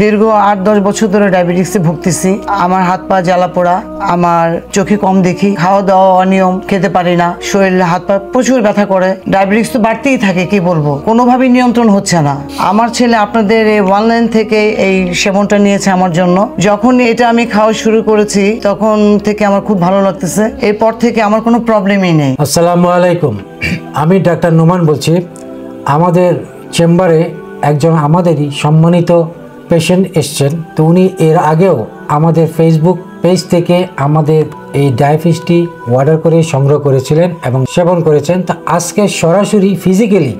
দীর্ঘ 8-10 বছর ধরে ডায়াবেটিক্সে ভুগতেছি। আমার হাত পা জ্বালা পোড়া, আমার চোখে কম দেখি, খাওয়া দাওয়া অনিয়ম, খেতে পারি না, শরীরে হাত পা প্রচুর ব্যথা করে। ডায়াবেটিক্স তো বাড়তেই থাকে, কি বলবো, কোনোভাবেই নিয়ন্ত্রণ হচ্ছে না। আমার ছেলে আপনাদের এই অনলাইন থেকে এই সেবনটা নিয়েছে আমার জন্য। যখন এটা আমি খাওয়া শুরু করেছি তখন থেকে আমার খুব ভালো লাগতেছে। এরপর থেকে আমার কোনো প্রবলেমই নেই। আসসালামু আলাইকুম, আমি ডাক্তার নোমান বলছি। আমাদের চেম্বারে একজন আমাদেরই সম্মানিত পেশেন্ট এসছেন। তো উনি এর আগেও আমাদের ফেসবুক পেজ থেকে আমাদের এই ডায়াবেটিসটি অর্ডার করে সংগ্রহ করেছিলেন এবং সেবন করেছেন। তো আজকে সরাসরি ফিজিক্যালি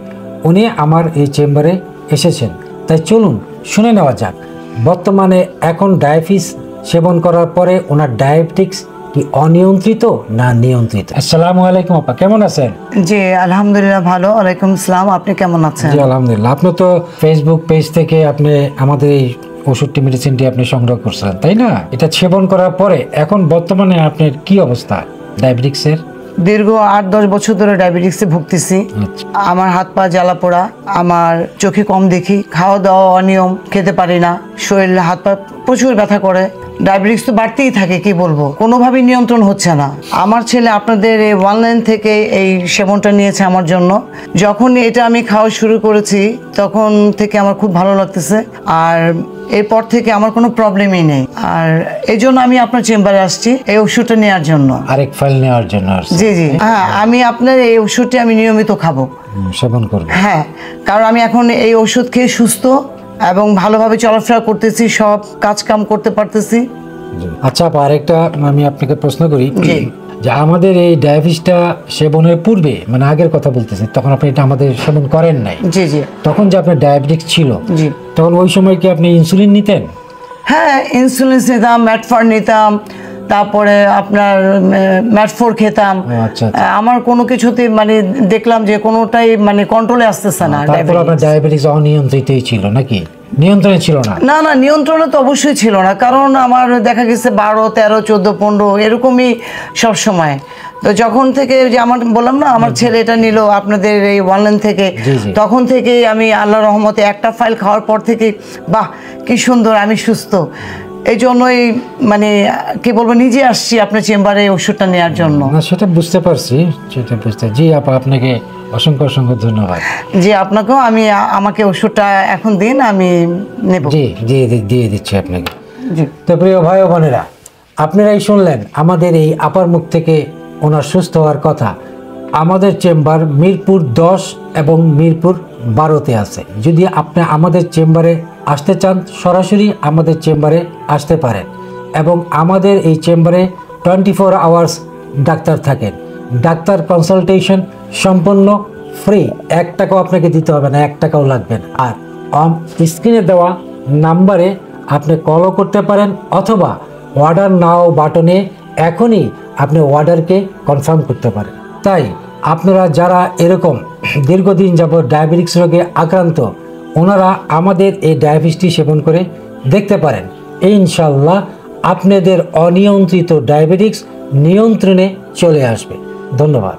উনি আমার এই চেম্বারে এসেছেন। তাই চলুন শুনে নেওয়া যাক বর্তমানে এখন ডায়াবেটিস সেবন করার পরে ওনার ডায়াবেটিক্স কি অনিয়ন্ত্রিত না নিয়ন্ত্রিত। আসসালামু আলাইকুম আপা, কেমন আছেন? জি আলহামদুলিল্লাহ ভালো। ওয়ালাইকুম আসসালাম, আপনি কেমন আছেন? জি আলহামদুলিল্লাহ। আপনি তো ফেসবুক পেজ থেকে আপনি আমাদের এই ওষুধটি মেডিসিনটি আপনি সংগ্রহ করছেন, তাই না? এটা সেবন করার পরে এখন বর্তমানে আপনার কি অবস্থা ডায়াবেটিক্সের? দীর্ঘ 8-10 বছর ধরে ডায়াবেটিক্সে ভুগতেছি। আমার হাত পা জ্বালা পোড়া, আমার চোখে কম দেখি, খাওয়া দাওয়া অনিয়ম, খেতে পারি না, শরীরে হাত পা প্রচুর ব্যথা করে। ডায়াবেটিক্স তো বাড়তেই থাকে, কি বলবো, কোনোভাবেই নিয়ন্ত্রণ হচ্ছে না। আমার ছেলে আপনাদের এই অনলাইন থেকে এই সেবনটা নিয়েছে আমার জন্য। যখন এটা আমি খাওয়া শুরু করেছি তখন থেকে আমার খুব ভালো লাগতেছে, আর এরপর থেকে আমার কোনো প্রবলেমই নেই। আর এই জন্য আমি আপনার চেম্বারে আসছি এই ওষুধটা নেওয়ার জন্য, আরেক ফাইল নেওয়ার জন্য। জি জি হ্যাঁ, আমি আপনার এই ওষুধটি আমি নিয়মিত খাবো, সেবন করব। হ্যাঁ, কারণ আমি এখন এই ওষুধ খেয়ে সুস্থ এবং ভালোভাবে চলাফেরা করতেছি, সব কাজ কাম করতে পারতেছি। আচ্ছা আপা, আরেকটা আমি আপনাকে প্রশ্ন করি যে আমাদের এই ডায়াবেটিসটা সেবনের পূর্বে, মানে আগের কথা বলতেছি, তখন আপনি এটা আমাদের সেবন করেন নাই। জি জি। তখন যে আপনার ডায়াবেটিক্স ছিল, জি, তখন ওই সময় কি আপনি ইনসুলিন নিতেন? হ্যাঁ, ইনসুলিন নিতাম, ম্যাটফার নিতাম, তারপরে আপনার ম্যাটফোর খেতাম। আচ্ছা। আমার কোনো কিছুতে মানে দেখলাম যে কোনোটাই মানে কন্ট্রোলে আসতেছে না। তারপর আপনার ডায়াবেটিস অনিয়ন্ত্রিতই ছিল নাকি? নিয়ন্ত্রণে ছিল না? না না, নিয়ন্ত্রণে তো অবশ্যই ছিল না, কারণ আমার দেখা গেছে 12, 13, 14, 15 এরকমই সব সময়। তো যখন থেকে যে আমার বললাম না আমার ছেলে এটা নিল আপনাদের এই অনলাইন থেকে, তখন থেকেই আমি আল্লাহর রহমতে একটা ফাইল খাওয়ার পর থেকে বাহ কি সুন্দর, আমি সুস্থ। এই জন্যই মানে কি বলবো, নিজে আসছি আপনার চেম্বারে ওষুধটা নেওয়ার জন্য। না সেটা বুঝতে পারছি, সেটা বুঝতে। জি আপা, আপনাকে অসংখ্য অসংখ্য ধন্যবাদ। জি আপনাকেও। আমাকে ওষুধটা এখন দিন, আমি নেব। জি দিয়ে দিচ্ছি আপনাকে। জি। তো প্রিয় ভাই ও বোনেরা, আপনারাই শুনলেন আমাদের এই আপার মুখ থেকে ওনার সুস্থ হওয়ার কথা। আমাদের চেম্বার মিরপুর 10 এবং মিরপুর 12-তে আছে। যদি আপনি আমাদের চেম্বারে আসতে চান, সরাসরি আমাদের চেম্বারে আসতে পারেন। এবং আমাদের এই চেম্বারে 24 আওয়ার্স ডাক্তার থাকেন। ডাক্তার কনসালটেশন সম্পূর্ণ ফ্রি, 1 টাকাও আপনাকে দিতে হবে না, 1 টাকাও লাগবে না। আর স্ক্রিনে দেওয়া নাম্বারে আপনি কলও করতে পারেন, অথবা অর্ডার নাও বাটনে এখনই আপনি অর্ডারকে কনফার্ম করতে পারেন। তাই আপনারা যারা এরকম দীর্ঘদিন যাবত ডায়াবেটিক্স রোগে আক্রান্ত, ওনারা আমাদের এই ডায়াবেটিসটি সেবন করে দেখতে পারেন। ইনশাআল্লাহ আপনাদের অনিয়ন্ত্রিত ডায়াবেটিক্স নিয়ন্ত্রণে চলে আসবে। ধন্যবাদ।